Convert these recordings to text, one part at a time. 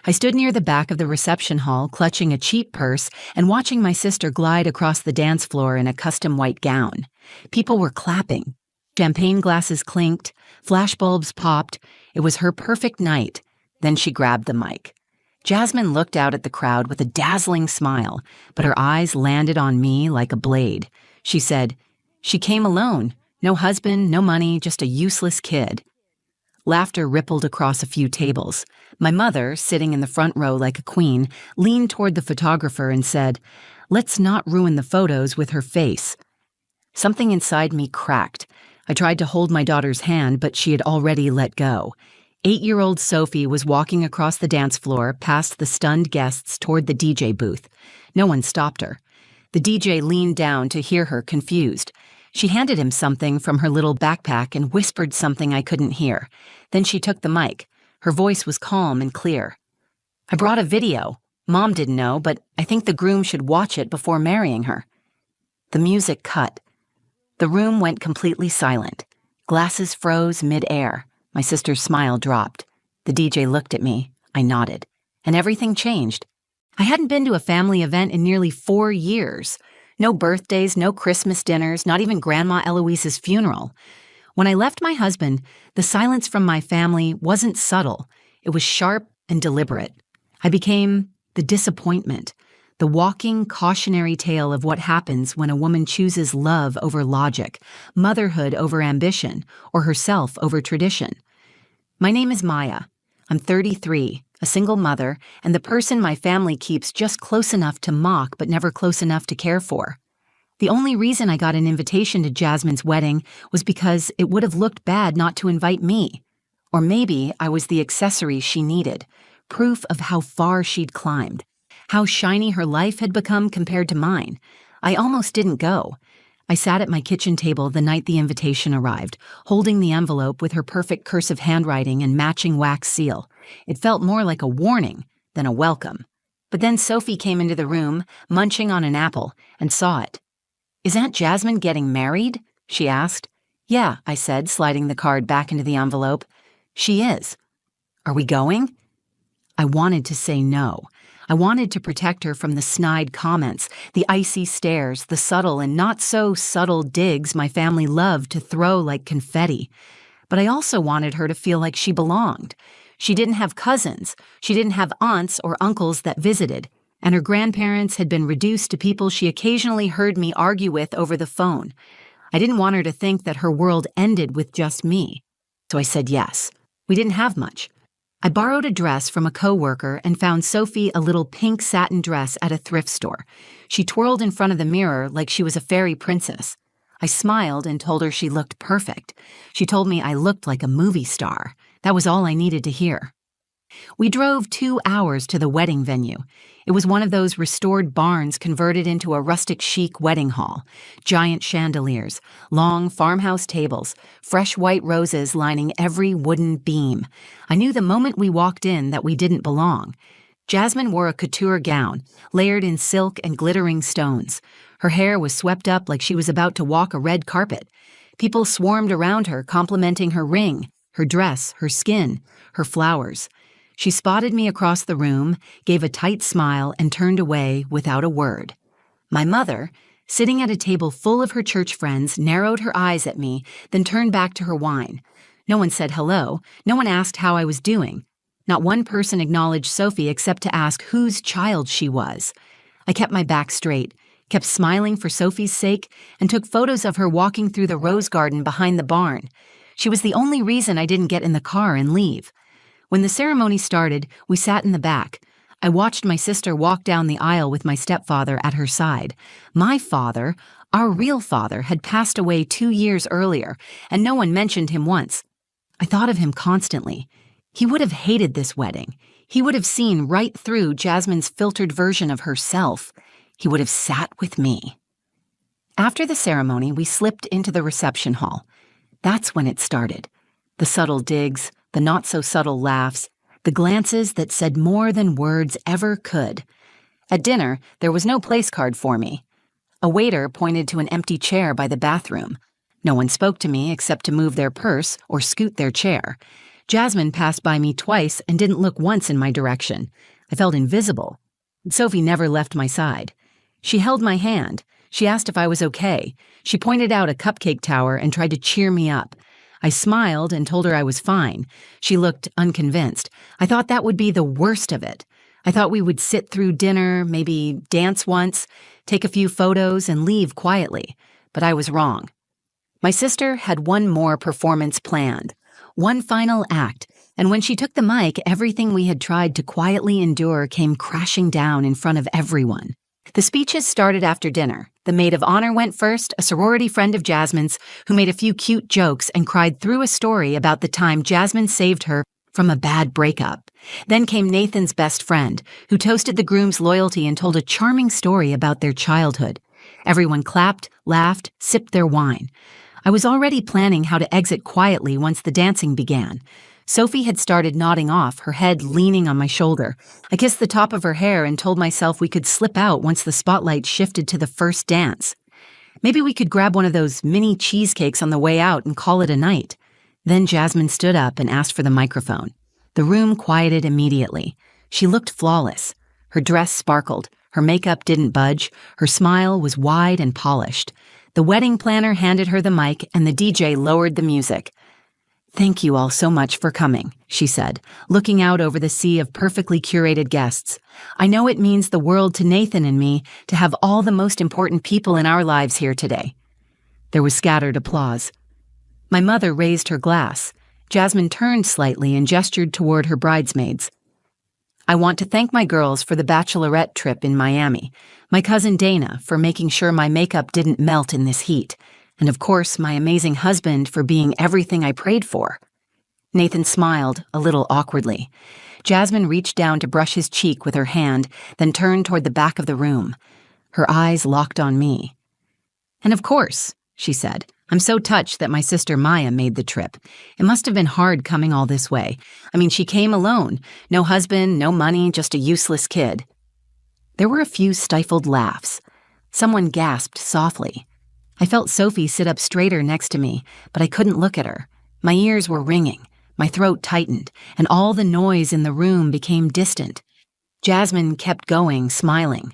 I stood near the back of the reception hall, clutching a cheap purse and watching my sister glide across the dance floor in a custom white gown. People were clapping. Champagne glasses clinked. Flashbulbs popped. It was her perfect night. Then she grabbed the mic. Jasmine looked out at the crowd with a dazzling smile, but her eyes landed on me like a blade. She said, "She came alone. No husband, no money, just a useless kid." Laughter rippled across a few tables. My mother, sitting in the front row like a queen, leaned toward the photographer and said, "Let's not ruin the photos with her face." Something inside me cracked. I tried to hold my daughter's hand, but she had already let go. 8-year-old Sophie was walking across the dance floor past the stunned guests toward the DJ booth. No one stopped her. The DJ leaned down to hear her, confused. She handed him something from her little backpack and whispered something I couldn't hear. Then she took the mic. Her voice was calm and clear. "I brought a video. Mom didn't know, but I think the groom should watch it before marrying her." The music cut. The room went completely silent. Glasses froze mid-air. My sister's smile dropped. The DJ looked at me. I nodded. And everything changed. I hadn't been to a family event in nearly 4 years. No birthdays, no Christmas dinners, not even Grandma Eloise's funeral. When I left my husband, the silence from my family wasn't subtle. It was sharp and deliberate. I became the disappointment, the walking cautionary tale of what happens when a woman chooses love over logic, motherhood over ambition, or herself over tradition. My name is Maya. I'm 33, a single mother, and the person my family keeps just close enough to mock but never close enough to care for. The only reason I got an invitation to Jasmine's wedding was because it would have looked bad not to invite me. Or maybe I was the accessory she needed, proof of how far she'd climbed, how shiny her life had become compared to mine. I almost didn't go. I sat at my kitchen table the night the invitation arrived, holding the envelope with her perfect cursive handwriting and matching wax seal. It felt more like a warning than a welcome. But then Sophie came into the room, munching on an apple, and saw it. "Is Aunt Jasmine getting married?" she asked. "Yeah," I said, sliding the card back into the envelope. "She is." "Are we going?" I wanted to say no. I wanted to protect her from the snide comments, the icy stares, the subtle and not-so-subtle digs my family loved to throw like confetti. But I also wanted her to feel like she belonged. She didn't have cousins. She didn't have aunts or uncles that visited. And her grandparents had been reduced to people she occasionally heard me argue with over the phone. I didn't want her to think that her world ended with just me. So I said yes. We didn't have much. I borrowed a dress from a coworker and found Sophie a little pink satin dress at a thrift store. She twirled in front of the mirror like she was a fairy princess. I smiled and told her she looked perfect. She told me I looked like a movie star. That was all I needed to hear. We drove 2 hours to the wedding venue. It was one of those restored barns converted into a rustic chic wedding hall. Giant chandeliers, long farmhouse tables, fresh white roses lining every wooden beam. I knew the moment we walked in that we didn't belong. Jasmine wore a couture gown, layered in silk and glittering stones. Her hair was swept up like she was about to walk a red carpet. People swarmed around her, complimenting her ring, her dress, her skin, her flowers. She spotted me across the room, gave a tight smile, and turned away without a word. My mother, sitting at a table full of her church friends, narrowed her eyes at me, then turned back to her wine. No one said hello. No one asked how I was doing. Not one person acknowledged Sophie except to ask whose child she was. I kept my back straight, kept smiling for Sophie's sake, and took photos of her walking through the rose garden behind the barn. She was the only reason I didn't get in the car and leave. When the ceremony started, we sat in the back. I watched my sister walk down the aisle with my stepfather at her side. My father, our real father, had passed away 2 years earlier, and no one mentioned him once. I thought of him constantly. He would have hated this wedding. He would have seen right through Jasmine's filtered version of herself. He would have sat with me. After the ceremony, we slipped into the reception hall. That's when it started. The subtle digs, the not-so-subtle laughs, the glances that said more than words ever could. At dinner, there was no place card for me. A waiter pointed to an empty chair by the bathroom. No one spoke to me except to move their purse or scoot their chair. Jasmine passed by me twice and didn't look once in my direction. I felt invisible. Sophie never left my side. She held my hand. She asked if I was okay. She pointed out a cupcake tower and tried to cheer me up. I smiled and told her I was fine. She looked unconvinced. I thought that would be the worst of it. I thought we would sit through dinner, maybe dance once, take a few photos, and leave quietly. But I was wrong. My sister had one more performance planned, one final act, and when she took the mic, everything we had tried to quietly endure came crashing down in front of everyone. The speeches started after dinner. The maid of honor went first, a sorority friend of Jasmine's, who made a few cute jokes and cried through a story about the time Jasmine saved her from a bad breakup. Then came Nathan's best friend, who toasted the groom's loyalty and told a charming story about their childhood. Everyone clapped, laughed, sipped their wine. I was already planning how to exit quietly once the dancing began. Sophie had started nodding off, her head leaning on my shoulder. I kissed the top of her hair and told myself we could slip out once the spotlight shifted to the first dance. Maybe we could grab one of those mini cheesecakes on the way out and call it a night. Then Jasmine stood up and asked for the microphone. The room quieted immediately. She looked flawless. Her dress sparkled. Her makeup didn't budge. Her smile was wide and polished. The wedding planner handed her the mic and the DJ lowered the music. "Thank you all so much for coming," she said, looking out over the sea of perfectly curated guests. "I know it means the world to Nathan and me to have all the most important people in our lives here today." There was scattered applause. My mother raised her glass. Jasmine turned slightly and gestured toward her bridesmaids. "I want to thank my girls for the bachelorette trip in Miami, my cousin Dana for making sure my makeup didn't melt in this heat, and of course my amazing husband for being everything I prayed for." Nathan smiled, a little awkwardly. Jasmine reached down to brush his cheek with her hand, then turned toward the back of the room. Her eyes locked on me. "And of course," she said, "I'm so touched that my sister Maya made the trip. It must have been hard coming all this way. I mean, she came alone. No husband, no money, just a useless kid." There were a few stifled laughs. Someone gasped softly. I felt Sophie sit up straighter next to me, but I couldn't look at her. My ears were ringing. My throat tightened, and all the noise in the room became distant. Jasmine kept going, smiling.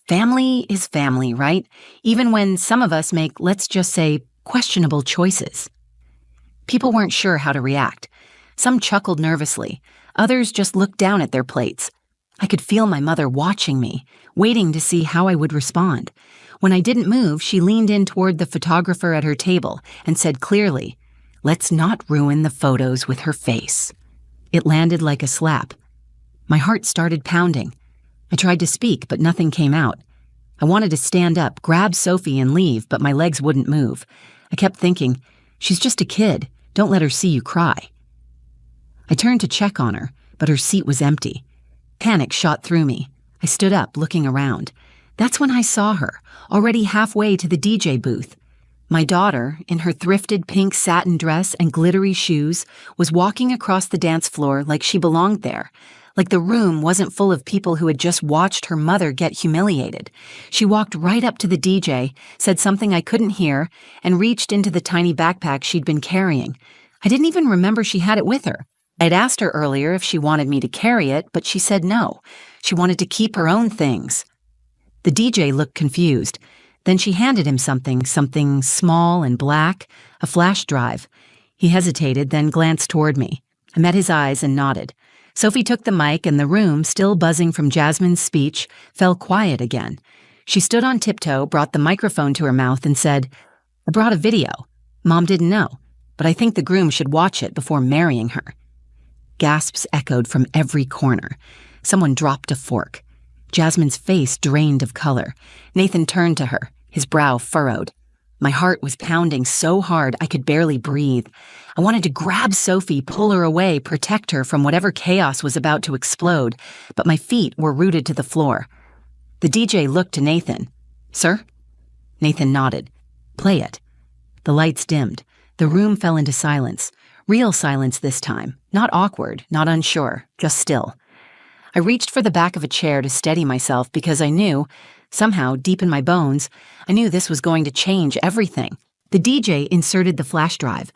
Family is family, right? Even when some of us make, let's just say, questionable choices. People weren't sure how to react. Some chuckled nervously. Others just looked down at their plates. I could feel my mother watching me, waiting to see how I would respond. When I didn't move, she leaned in toward the photographer at her table and said clearly, "Let's not ruin the photos with her face." It landed like a slap. My heart started pounding. I tried to speak, but nothing came out. I wanted to stand up, grab Sophie, and leave, but my legs wouldn't move. I kept thinking, she's just a kid. Don't let her see you cry. I turned to check on her, but her seat was empty. Panic shot through me. I stood up, looking around. That's when I saw her, already halfway to the DJ booth. My daughter, in her thrifted pink satin dress and glittery shoes, was walking across the dance floor like she belonged there, like the room wasn't full of people who had just watched her mother get humiliated. She walked right up to the DJ, said something I couldn't hear, and reached into the tiny backpack she'd been carrying. I didn't even remember she had it with her. I'd asked her earlier if she wanted me to carry it, but she said no. She wanted to keep her own things. The DJ looked confused. Then she handed him something small and black, a flash drive. He hesitated, then glanced toward me. I met his eyes and nodded. Sophie took the mic, and the room, still buzzing from Jasmine's speech, fell quiet again. She stood on tiptoe, brought the microphone to her mouth, and said, "I brought a video. Mom didn't know, but I think the groom should watch it before marrying her." Gasps echoed from every corner. Someone dropped a fork. Jasmine's face drained of color. Nathan turned to her, his brow furrowed. My heart was pounding so hard I could barely breathe. I wanted to grab Sophie, pull her away, protect her from whatever chaos was about to explode, but my feet were rooted to the floor. The DJ looked to Nathan. "Sir?" Nathan nodded. "Play it." The lights dimmed. The room fell into silence. Real silence this time. Not awkward, not unsure, just still. I reached for the back of a chair to steady myself because I knew, somehow, deep in my bones, I knew this was going to change everything. The DJ inserted the flash drive.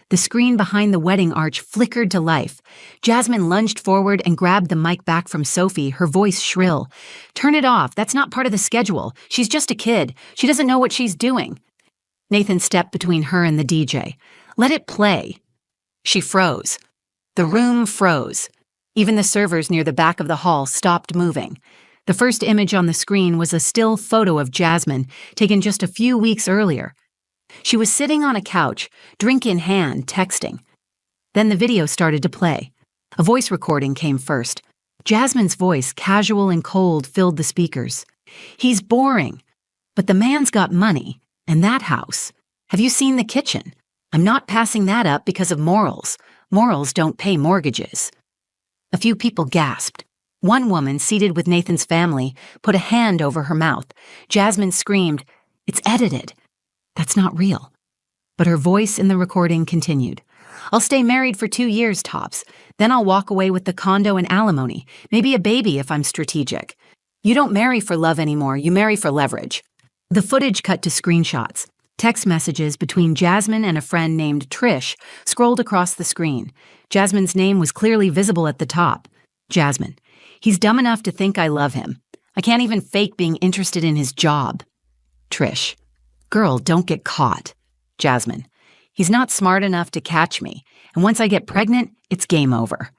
The screen behind the wedding arch flickered to life. Jasmine lunged forward and grabbed the mic back from Sophie, her voice shrill. "Turn it off. That's not part of the schedule. She's just a kid. She doesn't know what she's doing." Nathan stepped between her and the DJ. "Let it play." She froze. The room froze. Even the servers near the back of the hall stopped moving. The first image on the screen was a still photo of Jasmine, taken just a few weeks earlier. She was sitting on a couch, drink in hand, texting. Then the video started to play. A voice recording came first. Jasmine's voice, casual and cold, filled the speakers. "He's boring. But the man's got money. And that house. Have you seen the kitchen? I'm not passing that up because of morals. Morals don't pay mortgages." A few people gasped. One woman, seated with Nathan's family, put a hand over her mouth. Jasmine screamed, "It's edited. That's not real." But her voice in the recording continued. "I'll stay married for 2 years tops. Then I'll walk away with the condo and alimony. Maybe a baby if I'm strategic. You don't marry for love anymore. You marry for leverage." The footage cut to screenshots. Text messages between Jasmine and a friend named Trish scrolled across the screen. Jasmine's name was clearly visible at the top. Jasmine: "He's dumb enough to think I love him. I can't even fake being interested in his job." Trish: "Girl, don't get caught." Jasmine: "He's not smart enough to catch me, and once I get pregnant, it's game over."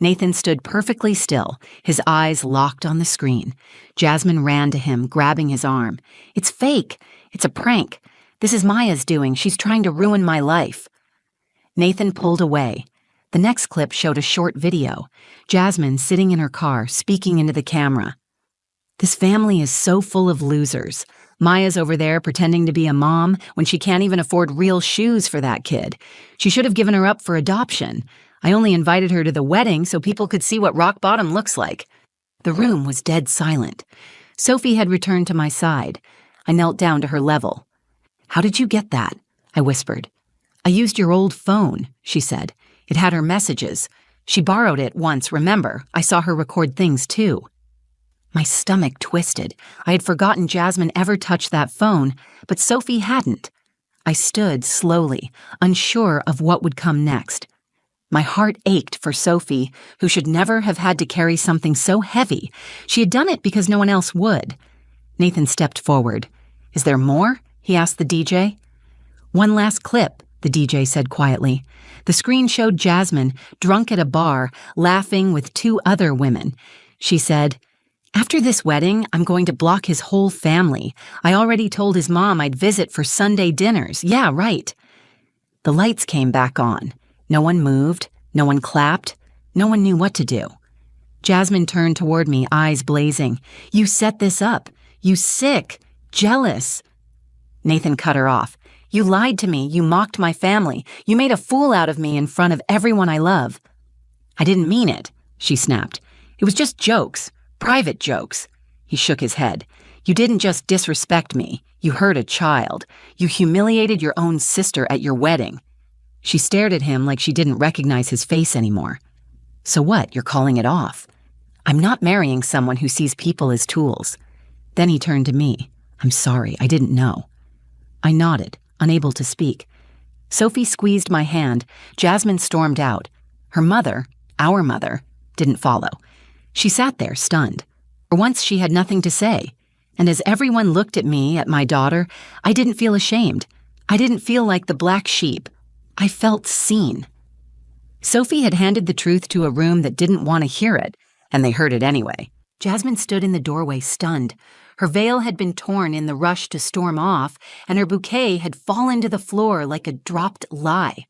Nathan stood perfectly still, his eyes locked on the screen. Jasmine ran to him, grabbing his arm. "It's fake. It's a prank. This is Maya's doing. She's trying to ruin my life." Nathan pulled away. The next clip showed a short video. Jasmine sitting in her car, speaking into the camera. "This family is so full of losers. Maya's over there pretending to be a mom when she can't even afford real shoes for that kid. She should have given her up for adoption. I only invited her to the wedding so people could see what rock bottom looks like." The room was dead silent. Sophie had returned to my side. I knelt down to her level. "How did you get that?" I whispered. "I used your old phone," she said. "It had her messages. She borrowed it once, remember? I saw her record things too." My stomach twisted. I had forgotten Jasmine ever touched that phone, but Sophie hadn't. I stood slowly, unsure of what would come next. My heart ached for Sophie, who should never have had to carry something so heavy. She had done it because no one else would. Nathan stepped forward. "Is there more?" he asked the DJ. "One last clip," the DJ said quietly. The screen showed Jasmine, drunk at a bar, laughing with 2 other women. She said, "After this wedding, I'm going to block his whole family. I already told his mom I'd visit for Sunday dinners. Yeah, right." The lights came back on. No one moved. No one clapped. No one knew what to do. Jasmine turned toward me, eyes blazing. "You set this up. You sick. Jealous." Nathan cut her off. "You lied to me. You mocked my family. You made a fool out of me in front of everyone I love." "I didn't mean it," she snapped. "It was just jokes. Private jokes." He shook his head. "You didn't just disrespect me. You hurt a child. You humiliated your own sister at your wedding." She stared at him like she didn't recognize his face anymore. "So what, you're calling it off?" "I'm not marrying someone who sees people as tools." Then he turned to me. "I'm sorry, I didn't know." I nodded, unable to speak. Sophie squeezed my hand. Jasmine stormed out. Her mother, our mother, didn't follow. She sat there, stunned. For once she had nothing to say. And as everyone looked at me, at my daughter, I didn't feel ashamed. I didn't feel like the black sheep. I felt seen. Sophie had handed the truth to a room that didn't want to hear it, and they heard it anyway. Jasmine stood in the doorway, stunned. Her veil had been torn in the rush to storm off, and her bouquet had fallen to the floor like a dropped lie.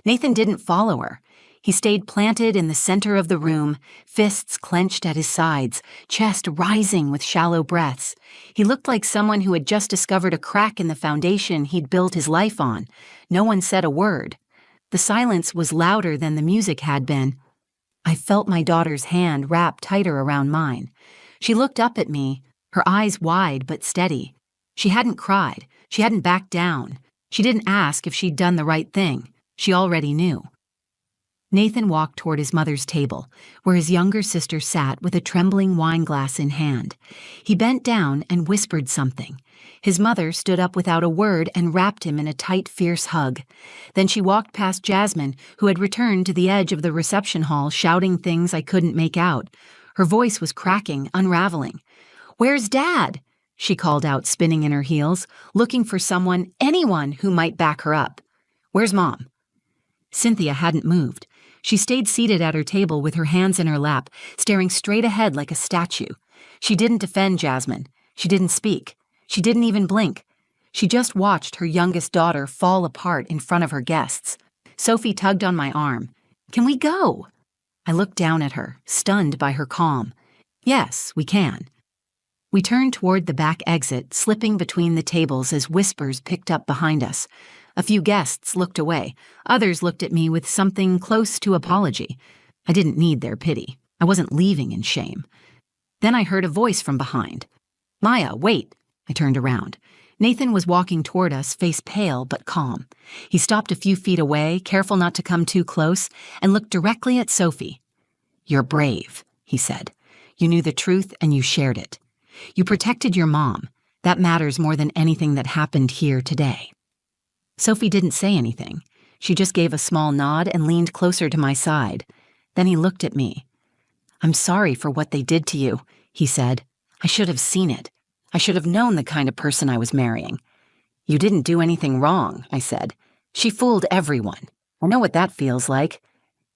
Nathan didn't follow her. He stayed planted in the center of the room, fists clenched at his sides, chest rising with shallow breaths. He looked like someone who had just discovered a crack in the foundation he'd built his life on. No one said a word. The silence was louder than the music had been. I felt my daughter's hand wrap tighter around mine. She looked up at me, her eyes wide but steady. She hadn't cried. She hadn't backed down. She didn't ask if she'd done the right thing. She already knew. Nathan walked toward his mother's table, where his younger sister sat with a trembling wine glass in hand. He bent down and whispered something. His mother stood up without a word and wrapped him in a tight, fierce hug. Then she walked past Jasmine, who had returned to the edge of the reception hall, shouting things I couldn't make out. Her voice was cracking, unraveling. "Where's Dad?" she called out, spinning in her heels, looking for someone, anyone who might back her up. "Where's Mom?" Cynthia hadn't moved. She stayed seated at her table with her hands in her lap, staring straight ahead like a statue. She didn't defend Jasmine. She didn't speak. She didn't even blink. She just watched her youngest daughter fall apart in front of her guests. Sophie tugged on my arm. "Can we go?" I looked down at her, stunned by her calm. "Yes, we can." We turned toward the back exit, slipping between the tables as whispers picked up behind us. A few guests looked away. Others looked at me with something close to apology. I didn't need their pity. I wasn't leaving in shame. Then I heard a voice from behind. "Maya, wait." I turned around. Nathan was walking toward us, face pale but calm. He stopped a few feet away, careful not to come too close, and looked directly at Sophie. "You're brave," he said. "You knew the truth and you shared it. You protected your mom. That matters more than anything that happened here today." Sophie didn't say anything. She just gave a small nod and leaned closer to my side. Then he looked at me. "I'm sorry for what they did to you," he said. "I should have seen it. I should have known the kind of person I was marrying." "You didn't do anything wrong," I said. "She fooled everyone. I know what that feels like."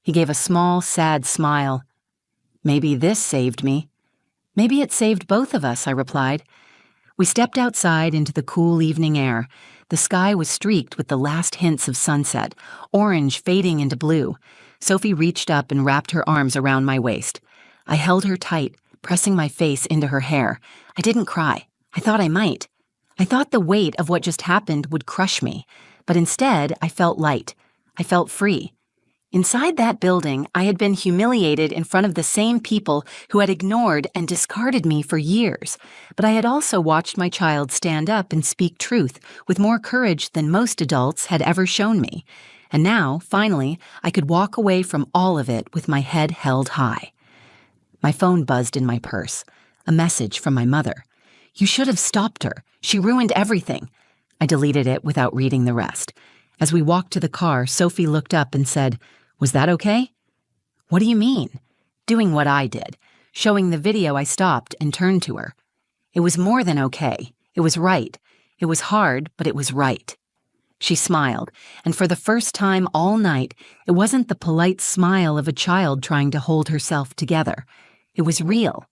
He gave a small, sad smile. "Maybe this saved me." "Maybe it saved both of us," I replied. We stepped outside into the cool evening air. The sky was streaked with the last hints of sunset, orange fading into blue. Sophie reached up and wrapped her arms around my waist. I held her tight, pressing my face into her hair. I didn't cry. I thought I might. I thought the weight of what just happened would crush me, but instead I felt light. I felt free. Inside that building, I had been humiliated in front of the same people who had ignored and discarded me for years, but I had also watched my child stand up and speak truth with more courage than most adults had ever shown me. And now, finally, I could walk away from all of it with my head held high. My phone buzzed in my purse. A message from my mother. "You should have stopped her. She ruined everything." I deleted it without reading the rest. As we walked to the car, Sophie looked up and said, "Was that okay?" "What do you mean?" Doing what I did. Showing the video, I stopped and turned to her. "It was more than okay. It was right. It was hard, but it was right." She smiled, and for the first time all night, it wasn't the polite smile of a child trying to hold herself together. It was real,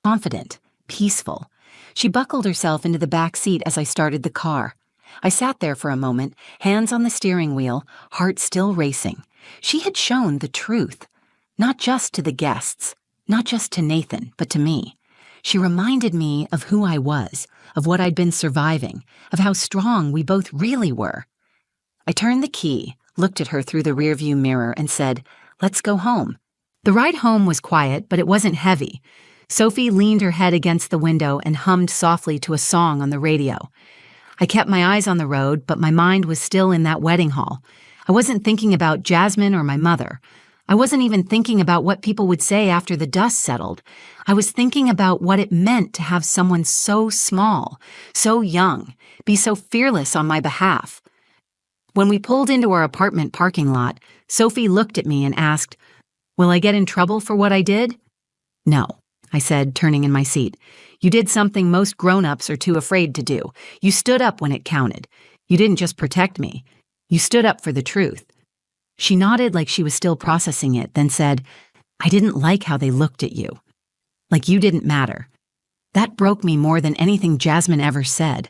confident, peaceful. She buckled herself into the back seat as I started the car. I sat there for a moment, hands on the steering wheel, heart still racing. She had shown the truth, not just to the guests, not just to Nathan, but to me. She reminded me of who I was, of what I'd been surviving, of how strong we both really were. I turned the key, looked at her through the rearview mirror, and said, "Let's go home." The ride home was quiet, but it wasn't heavy. Sophie leaned her head against the window and hummed softly to a song on the radio. I kept my eyes on the road, but my mind was still in that wedding hall. I wasn't thinking about Jasmine or my mother. I wasn't even thinking about what people would say after the dust settled. I was thinking about what it meant to have someone so small, so young, be so fearless on my behalf. When we pulled into our apartment parking lot, Sophie looked at me and asked, "Will I get in trouble for what I did?" "No," I said, turning in my seat. "You did something most grown-ups are too afraid to do. You stood up when it counted. You didn't just protect me. You stood up for the truth." She nodded like she was still processing it, then said, "I didn't like how they looked at you. Like you didn't matter." That broke me more than anything Jasmine ever said.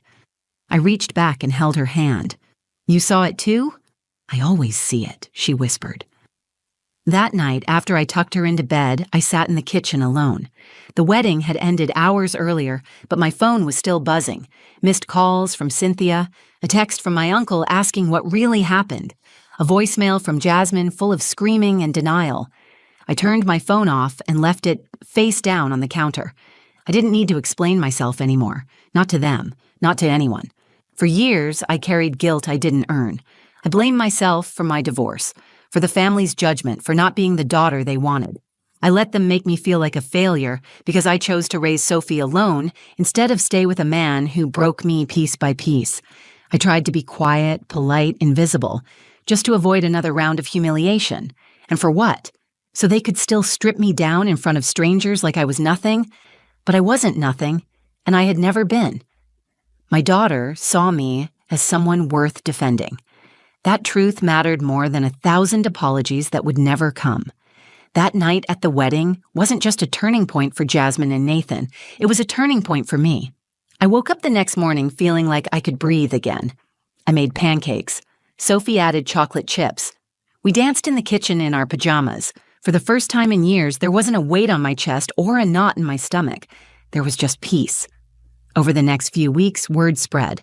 I reached back and held her hand. "You saw it too?" "I always see it," she whispered. That night, after I tucked her into bed, I sat in the kitchen alone. The wedding had ended hours earlier, but my phone was still buzzing. Missed calls from Cynthia, a text from my uncle asking what really happened, a voicemail from Jasmine full of screaming and denial. I turned my phone off and left it face down on the counter. I didn't need to explain myself anymore. Not to them, not to anyone. For years, I carried guilt I didn't earn. I blamed myself for my divorce, for the family's judgment for not being the daughter they wanted. I let them make me feel like a failure because I chose to raise Sophie alone instead of stay with a man who broke me piece by piece. I tried to be quiet, polite, invisible, just to avoid another round of humiliation. And for what? So they could still strip me down in front of strangers like I was nothing? But I wasn't nothing, and I had never been. My daughter saw me as someone worth defending. That truth mattered more than 1,000 apologies that would never come. That night at the wedding wasn't just a turning point for Jasmine and Nathan, it was a turning point for me. I woke up the next morning feeling like I could breathe again. I made pancakes. Sophie added chocolate chips. We danced in the kitchen in our pajamas. For the first time in years, there wasn't a weight on my chest or a knot in my stomach. There was just peace. Over the next few weeks, word spread.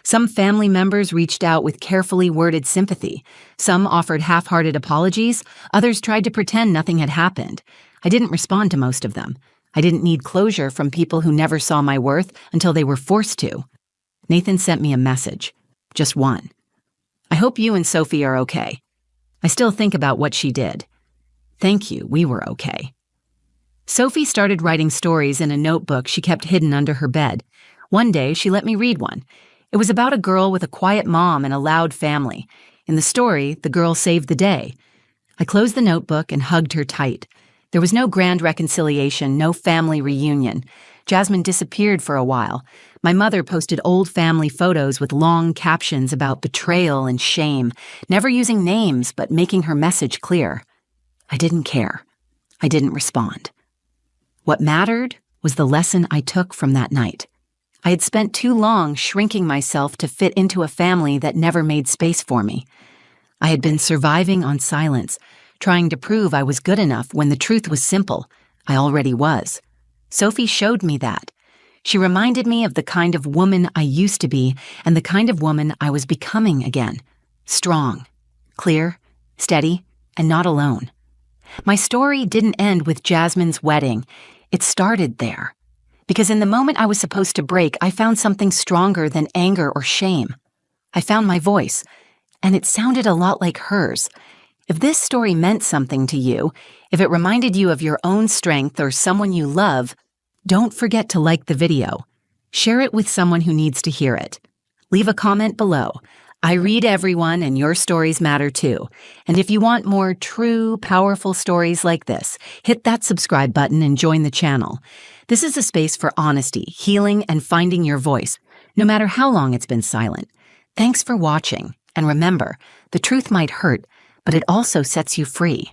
Some family members reached out with carefully worded sympathy. Some offered half-hearted apologies. Others tried to pretend nothing had happened. I didn't respond to most of them. I didn't need closure from people who never saw my worth until they were forced to. Nathan sent me a message. Just one. I hope you and Sophie are okay. I still think about what she did. Thank you, we were okay. Sophie started writing stories in a notebook she kept hidden under her bed. One day, she let me read one. It was about a girl with a quiet mom and a loud family. In the story, the girl saved the day. I closed the notebook and hugged her tight. There was no grand reconciliation, no family reunion. Jasmine disappeared for a while. My mother posted old family photos with long captions about betrayal and shame, never using names but making her message clear. I didn't care. I didn't respond. What mattered was the lesson I took from that night. I had spent too long shrinking myself to fit into a family that never made space for me. I had been surviving on silence, trying to prove I was good enough when the truth was simple. I already was. Sophie showed me that. She reminded me of the kind of woman I used to be and the kind of woman I was becoming again. Strong, clear, steady, and not alone. My story didn't end with Jasmine's wedding. It started there. Because in the moment I was supposed to break, I found something stronger than anger or shame. I found my voice, and it sounded a lot like hers. If this story meant something to you, if it reminded you of your own strength or someone you love, don't forget to like the video. Share it with someone who needs to hear it. Leave a comment below. I read everyone, and your stories matter too. And if you want more true, powerful stories like this, hit that subscribe button and join the channel. This is a space for honesty, healing, and finding your voice, no matter how long it's been silent. Thanks for watching, and remember, the truth might hurt, but it also sets you free.